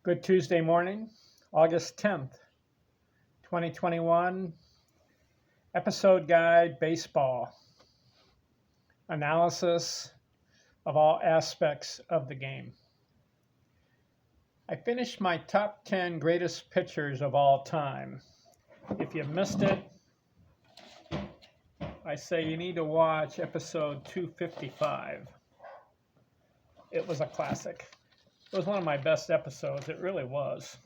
Good Tuesday morning, August 10th, 2021. Episode guide, baseball. Analysis of all aspects of the game. I finished my top 10 greatest pitchers of all time. If you missed it, I say you need to watch episode 255. It was a classic. It was one of my best episodes. It really was.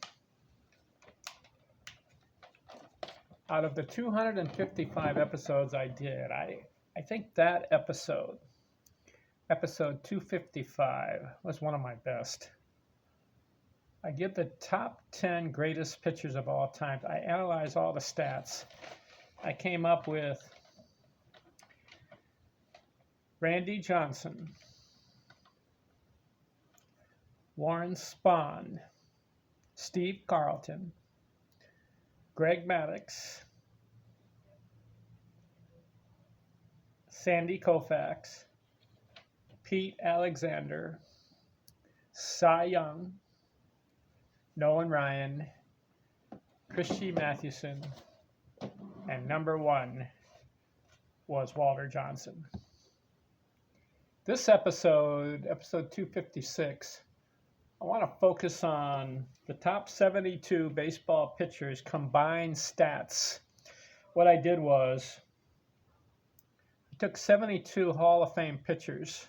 Out of the 255 episodes I did, I think that episode 255, was one of my best. I give the top 10 greatest pitchers of all time. I analyzed all the stats. I came up with Randy Johnson, Warren Spahn, Steve Carlton, Greg Maddux, Sandy Koufax, Pete Alexander, Cy Young, Nolan Ryan, Christy Mathewson, and number one was Walter Johnson. This episode 256, I want to focus on the top 72 baseball pitchers' combined stats. What I did was I took 72 Hall of Fame pitchers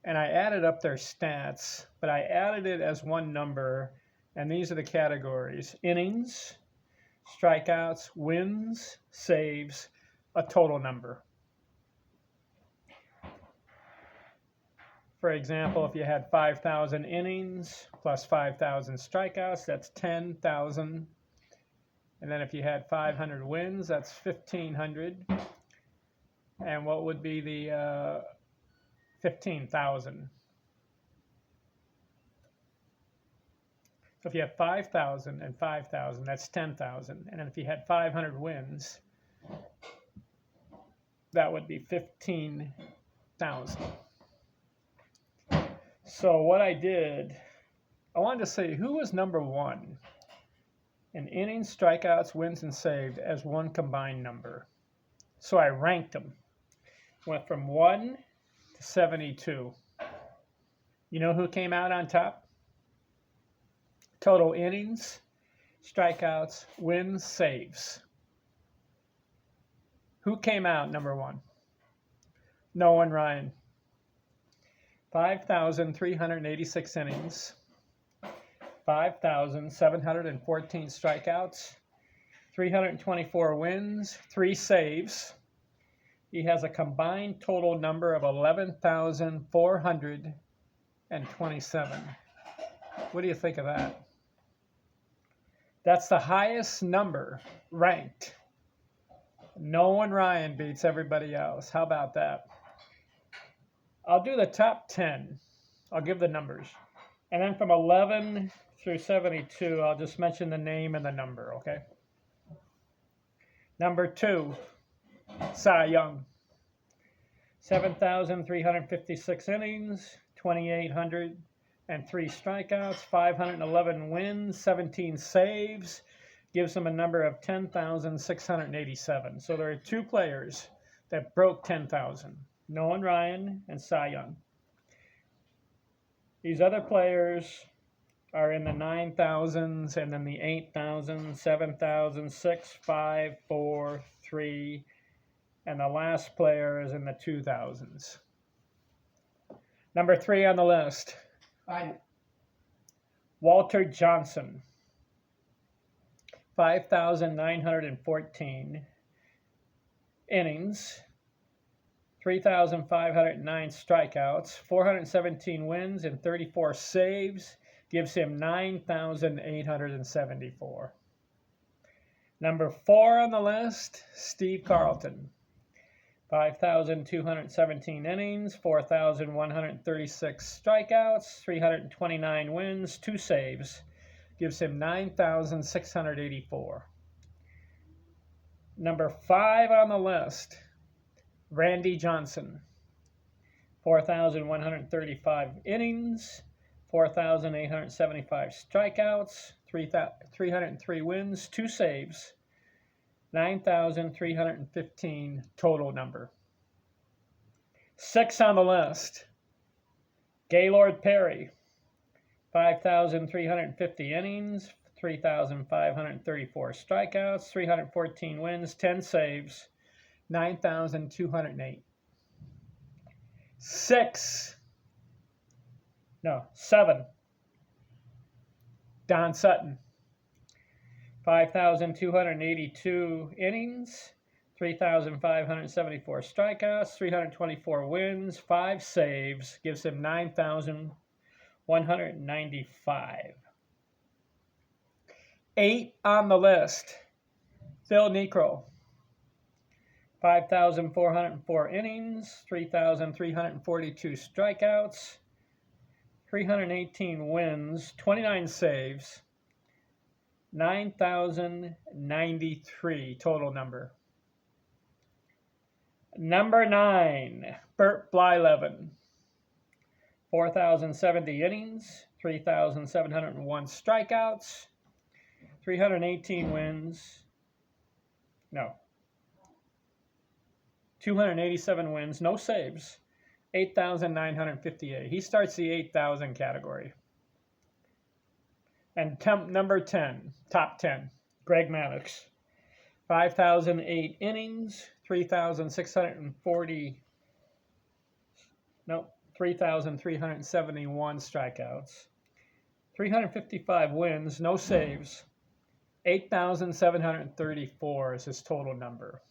and I added up their stats, but I added it as one number, and these are the categories: innings, strikeouts, wins, saves, a total number. For example, if you had 5,000 innings plus 5,000 strikeouts, that's 10,000. And then if you had 500 wins, that's 1,500. And what would be the 15,000? So if you have 5,000 and 5,000, that's 10,000. And then if you had 500 wins, that would be 15,000. So what I did, I wanted to say who was number one in innings, strikeouts, wins, and saved as one combined number. So I ranked them. Went from 1 to 72. You know who came out on top? Total innings, strikeouts, wins, saves. Who came out number one? Nolan Ryan. 5,386 innings, 5,714 strikeouts, 324 wins, 3 saves. He has a combined total number of 11,427. What do you think of that? That's the highest number ranked. Nolan Ryan beats everybody else. How about that? I'll do the top 10. I'll give the numbers. And then from 11 through 72, I'll just mention the name and the number, okay? Number 2, Cy Young. 7,356 innings, 2,803 strikeouts, 511 wins, 17 saves. Gives him a number of 10,687. So there are 2 players that broke 10,000. Nolan Ryan and Cy Young. These other players are in the 9,000s and then the 8,000s, 7,000, 6, 5, 4, 3, and the last player is in the 2,000s. Number 3 on the list, Walter Johnson. 5,914 innings, 3,509 strikeouts, 417 wins, and 34 saves. Gives him 9,874. Number 4 on the list, Steve Carlton. 5,217 innings, 4,136 strikeouts, 329 wins, 2 saves. Gives him 9,684. Number 5 on the list, Randy Johnson. 4,135 innings, 4,875 strikeouts, 303 wins, 2 saves, 9,315 total number. 6 on the list, Gaylord Perry, 5,350 innings, 3,534 strikeouts, 314 wins, 10 saves, 9,208. 7. Don Sutton, 5,282 innings, 3,574 strikeouts, 324 wins, 5 saves, gives him 9,195. 8 on the list, Phil Niekro, 5,404 innings, 3,342 strikeouts, 318 wins, 29 saves, 9,093 total number. Number 9, Bert Blyleven, 4,070 innings, 3,701 strikeouts, 318 wins, 287 wins, no saves, 8,958. He starts the 8,000 category. And number 10, top 10, Greg Maddux, 5,008 innings, 3,371 strikeouts, 355 wins, no saves, 8,734 is his total number.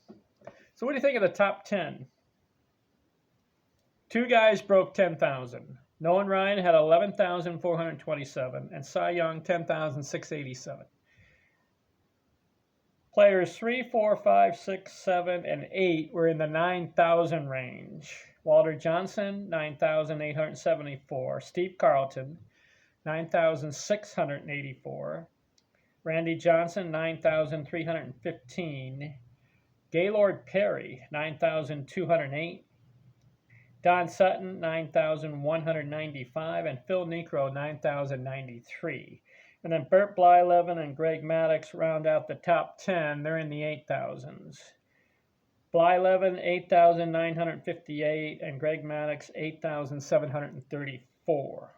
So what do you think of the top 10? 2 guys broke 10,000. Nolan Ryan had 11,427, and Cy Young 10,687. Players 3, 4, 5, 6, 7, and 8 were in the 9,000 range. Walter Johnson, 9,874. Steve Carlton, 9,684. Randy Johnson, 9,315. Gaylord Perry, 9,208. Don Sutton, 9,195. And Phil Niekro, 9,093. And then Bert Blyleven and Greg Maddux round out the top 10. They're in the 8,000s. Blyleven, 8,958. And Greg Maddux, 8,734.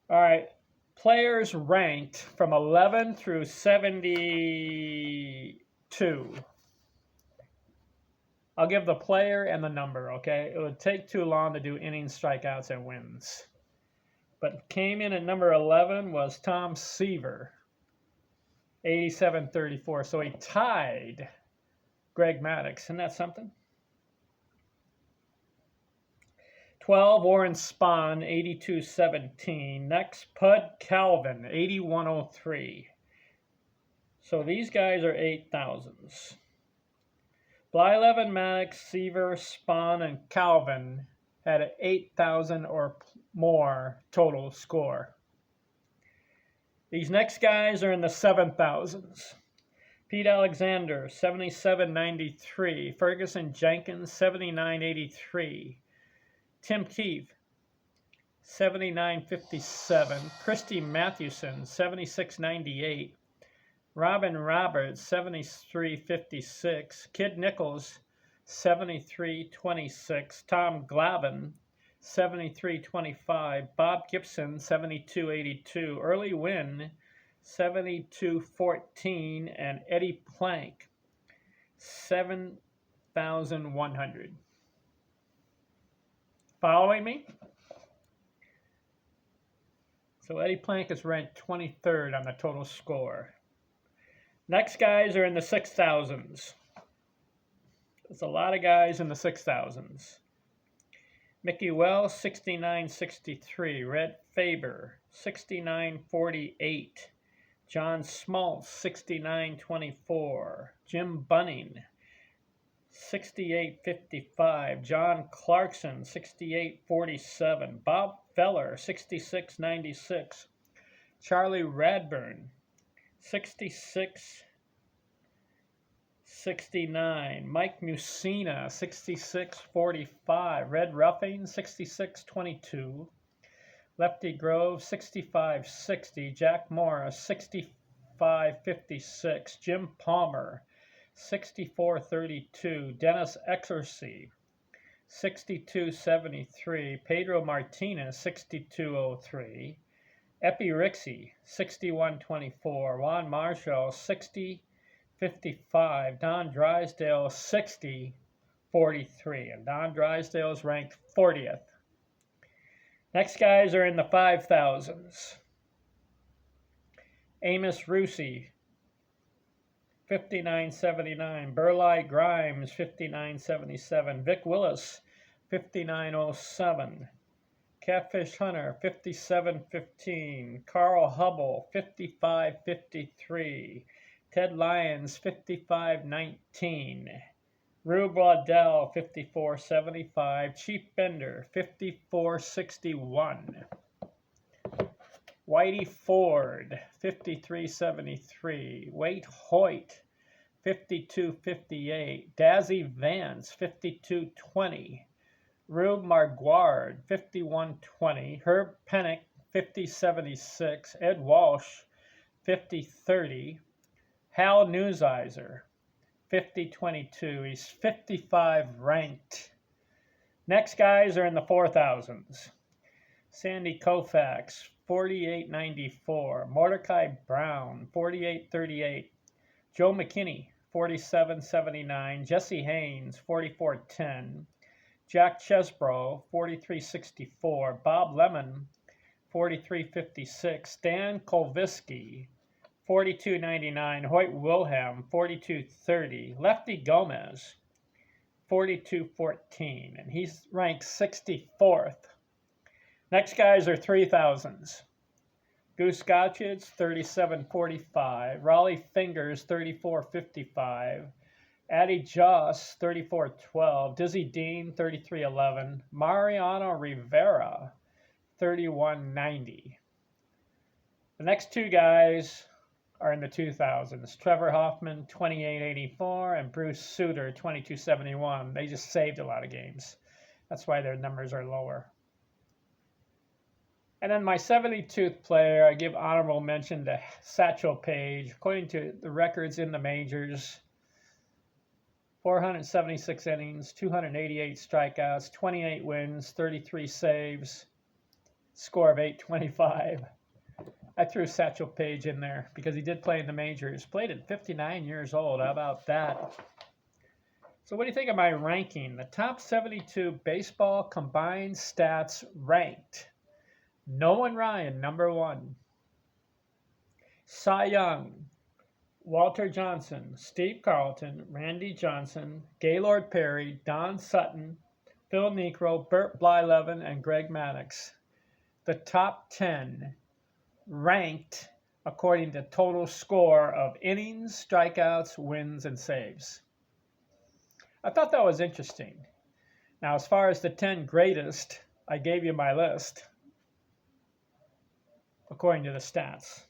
All right. Players ranked from 11 through 72. I'll give the player and the number, okay? It would take too long to do innings, strikeouts, and wins. But came in at number 11 was Tom Seaver, 87-34. So he tied Greg Maddux. Isn't that something? 12, Warren Spahn, 82-17. Next, Pud Calvin, 81-03. So these guys are 8,000s. Blyleven, Maddux, Seaver, Spahn, and Calvin had an 8,000 or more total score. These next guys are in the 7,000s. Pete Alexander, 77-93. Ferguson Jenkins, 79-83. Tim Keefe, 79-57. Christy Mathewson, 76-98. Robin Roberts, 73-56. Kid Nichols, 73-26. Tom Glavine, 73-25. Bob Gibson, 72-82. Early Wynn, 72-14. And Eddie Plank, 7,100. Following me? So Eddie Plank is ranked 23rd on the total score. Next guys are in the 6,000s. There's a lot of guys in the 6,000s. Mickey Wells, 69-63. Red Faber, 69-48. John Smoltz, 69-24. Jim Bunning, 68-55. John Clarkson, 68-47. Bob Feller, 66-96. Charlie Radburn, 66-76. 69. Mike Mussina, 66-45. Red Ruffing, 66-22. Lefty Grove, 65-60. Jack Morris, 65-56. Jim Palmer, 64-32. Dennis Exercy, 62-73. Pedro Martinez, 62-03. Epi Rixey, 61-24. Juan Marshall, 60-55. Don Drysdale, 60-43. And Don Drysdale is ranked 40th. Next guys are in the 5,000s. Amos Rusi, 59-79. Burleigh Grimes, 59-77. Vic Willis, 59-07. Catfish Hunter, 57-15. Carl Hubble, 55-53. Ted Lyons, 55-19. Rube Waddell, 54-75. Chief Bender, 54-61. Whitey Ford, 53-73. Wade Hoyt, 52-58. Dazzy Vance, 52-20. Rube Marguard, 51-20. Herb Pennick, 50-76. Ed Walsh, 50-30. Hal Newsizer, 50-22. He's 55 ranked. Next guys are in the 4,000s. Sandy Koufax, 48-94. Mordecai Brown, 48-38. Joe McKinney, 47-79. Jesse Haynes, 44-10. Jack Chesbro, 43-64. Bob Lemon, 43-56. Dan Kolvisky, 42-99. Hoyt Wilhelm, 42-30. Lefty Gomez, 42-14. And he's ranked 64th. Next guys are 3,000s. Goose Gottschitz, 37-45. Raleigh Fingers, 34-55. Addie Joss, 34-12. Dizzy Dean, 33-11. Mariano Rivera, 31-90. The next two guys are in the 2000s. Trevor Hoffman, 28-84, and Bruce Suter, 22-71. They just saved a lot of games. That's why their numbers are lower. And then my 72th player, I give honorable mention to Satchel Paige. According to the records in the majors, 476 innings, 288 strikeouts, 28 wins, 33 saves, score of 825. I threw Satchel Paige in there because he did play in the majors. Played at 59 years old. How about that? So what do you think of my ranking? The top 72 baseball combined stats ranked. Nolan Ryan, number 1. Cy Young, Walter Johnson, Steve Carlton, Randy Johnson, Gaylord Perry, Don Sutton, Phil Niekro, Bert Blyleven, and Greg Maddux. The top 10 ranked according to total score of innings, strikeouts, wins, and saves. I thought that was interesting. Now, as far as the 10 greatest, I gave you my list according to the stats.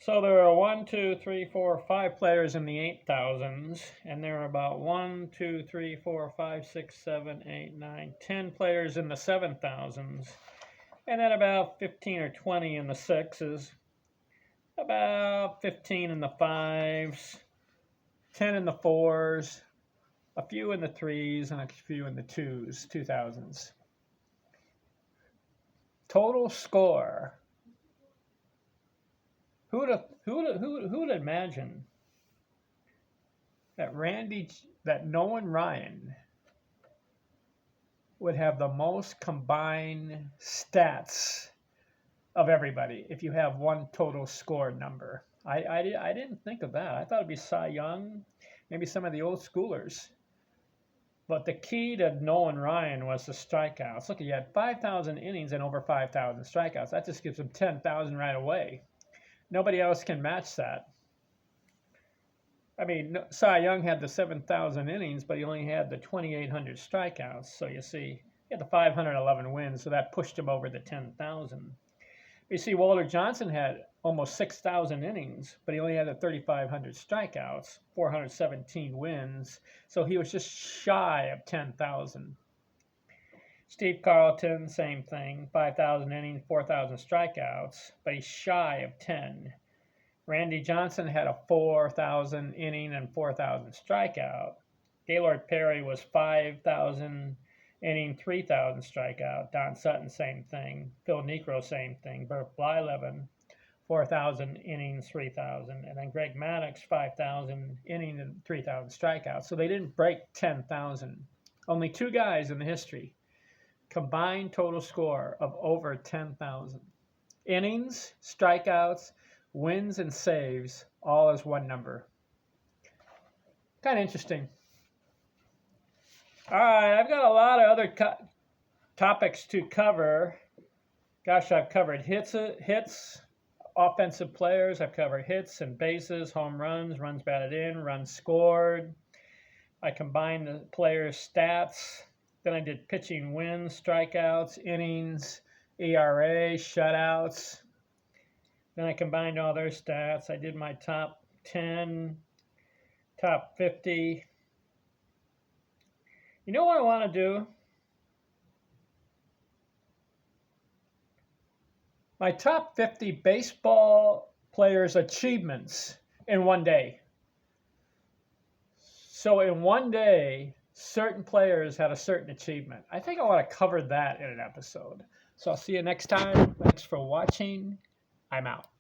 So there are 1, 2, 3, 4, 5 players in the 8,000s, and there are about 1, 2, 3, 4, 5, 6, 7, 8, 9, 10 players in the 7,000s, and then about 15 or 20 in the 6s, about 15 in the 5s, 10 in the 4s, a few in the 3s, and a few in the 2s, 2000s. Total score. Who would imagine that Nolan Ryan would have the most combined stats of everybody if you have one total score number? I didn't think of that. I thought it'd be Cy Young, maybe some of the old schoolers. But the key to Nolan Ryan was the strikeouts. Look, he had 5,000 innings and over 5,000 strikeouts. That just gives him 10,000 right away. Nobody else can match that. I mean, Cy Young had the 7,000 innings, but he only had the 2,800 strikeouts. So you see, he had the 511 wins, so that pushed him over the 10,000. You see, Walter Johnson had almost 6,000 innings, but he only had 3,500 strikeouts, 417 wins. So he was just shy of 10,000. Steve Carlton, same thing, 5,000 innings, 4,000 strikeouts, but he's shy of 10. Randy Johnson had a 4,000 inning and 4,000 strikeout. Gaylord Perry was 5,000 inning, 3,000 strikeout. Don Sutton, same thing. Phil Niekro, same thing. Bert Blyleven, 4,000 innings, 3,000. And then Greg Maddux, 5,000 innings and 3,000 strikeouts. So they didn't break 10,000. Only two guys in the history. Combined total score of over 10,000. Innings, strikeouts, wins, and saves, all as one number. Kind of interesting. All right, I've got a lot of other topics to cover. Gosh, I've covered hits, offensive players. I've covered hits and bases, home runs, runs batted in, runs scored. I combined the players' stats. Then I did pitching wins, strikeouts, innings, ERA, shutouts. Then I combined all their stats. I did my top 10, top 50. You know what I want to do? My top 50 baseball players' achievements in one day. So in one day, certain players had a certain achievement. I think I want to cover that in an episode. So I'll see you next time. Thanks for watching. I'm out.